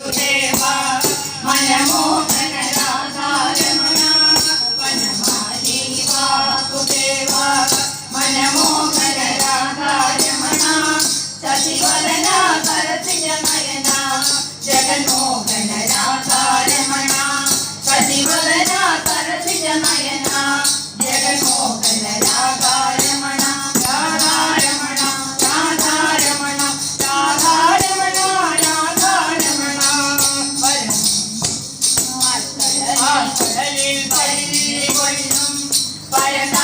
దేవా మనమోహన రాధారమణ వనమాలి వాసుదేవా మనమోహన రాధారమణ సతివదన సరసిజ నయన జగన్మోహన రాధారమణ సతివదన సరసిజ నయన జగన్మోహన రాధారమణ రాధారమణ రాధారమణ రాధారమణ రాధారమణ ആക്കടലിൽ പള്ളി കൊള്ളും പരത